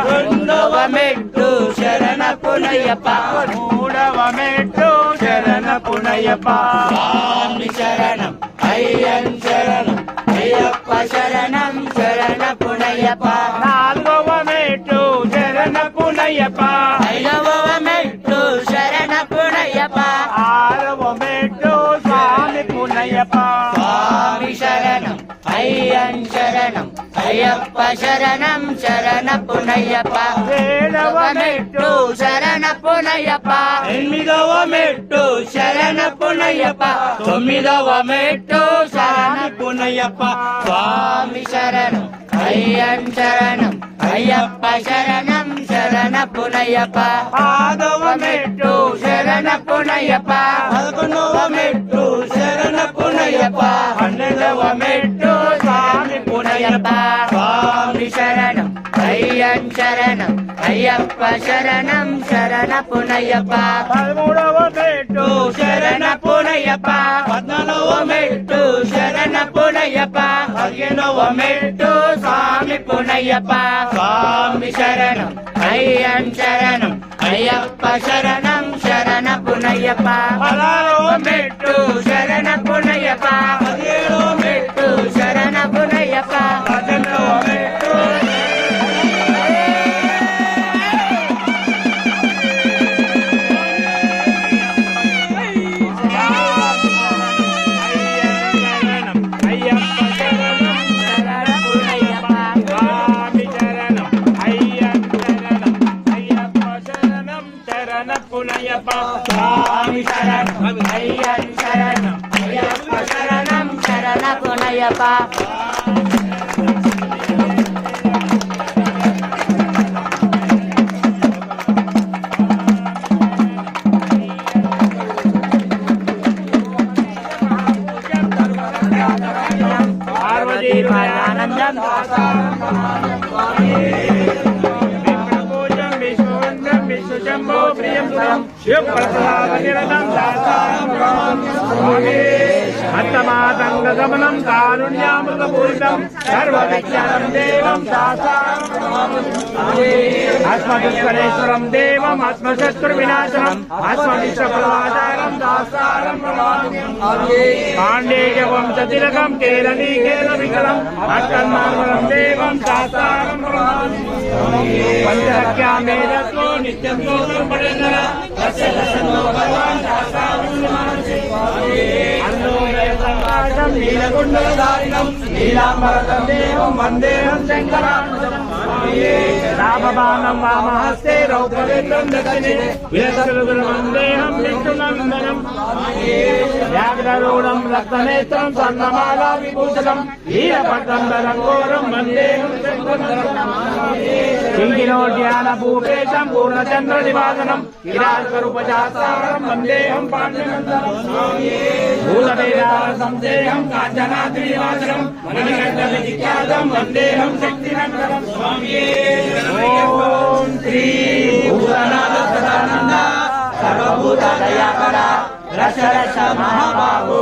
రెండవ మెట్టు శరణపునయ్యప్ప మూడవ మెట్టు శరణపునయ్యప్ప స్వామి శరణం అయ్యన్ శరణం అయ్యప్ప శరణం శరణపునయ్యప్ప నాలుగవ మెట్టు శరణపునయ్యప్ప ఐదవ మెట్టు శరణపునయ్యప్ప ఆరవ మెట్టు స్వామి పునయ్యప్ప స్వామి శరణం అయ్యన్ శరణం అయ్యప్ప శరణం శరణపునయ్యప్ప ఏడవ మెట్టు శరణపునయ్యప్ప ఎనిమిదవ మెట్టు శరణపునయ్యప్ప తొమ్మిదవ మెట్టు శరణపునయ్యప్ప స్వామి శరణం అయ్యన్ శరణం అయ్యప్ప శరణం శరణపునయ్యప్ప ఆరవ మెట్టు శరణపునయ్యప్ప పదకొండవ మెట్టు శరణపునయ్యప్ప పన్నెండవ మెట్టు స్వామి పునయ్యప్ప స్వామి శరణం అయ్యన్ శరణం అయ్యప్ప శరణం శరణపునయ్యప్ప పదమూడవ మెట్టు శరణపునయ్యప్ప పద్నాలుగవ మెట్టు శరణపునయ్యప్ప పదిహేనవ మెట్టు స్వామి పునయ్యప్ప స్వామి శరణం అయ్యన్ శరణం అయ్యప్ప శరణం శరణపునయ్యప్ప పదహారవ మెట్టు శరణపునయ్యప్ప పదిహేడవ మెట్టు శరణపునయ్యప్ప పద్దెనిమిదవ మెట్టు స్వామి శరణం అయ్యన్ శరణం అయ్యప్ప శరణం శరణపునయ్యప్ప ఆనందం శంభో ప్రియం సురం శివప్రసాదనిరతం అత్తమాతంగ గమనం కారుణ్యామృతపూరితం సర్వవిజ్ఞానం దేవం ఆత్మదుష్కరేశ్వరం దేవం ఆత్మశత్రు వినాశనం ఆత్మవిశ్వప్రదాచారం దాసారం పాండేయ వంశతిలకం కేరళీ కేరళ వికలం అత్తన్మార్మలం దేవం దాసారం పంచరక్యామేదత్వో నిత్యం స్తోత్రం పడేందర దశదశనో భగవాన్ దాసారం అన్నోదయం నీలగుండలధారిణం నీలాంబరతం దేవం వందేహం శంకరానందం రామబాణం వామహస్తే రౌద్రవేంద్రం దక్షిణే విరసలుగురు వందేహం విష్ణునందనం వ్యాఘ్రరూఢం రక్తనేత్రం స్వర్ణమాలా విభూషణం వీరపట్టంబరంగోరం వందేహం శంకరం కింకినోడ్యాన భూపేశం పూర్ణచంద్ర నివాసనం కిరాకరుపచాసారం వందేహం పాండ్యనందనం భూతవేదాల సందేహం కాంచనాద్రి నివాసనం మణికంఠ విఖ్యాతం వందేహం శక్తినందనం ఓం శ్రీ భూతనాథ సదానంద సర్వభూత దయాకర రస రస మహాబాహు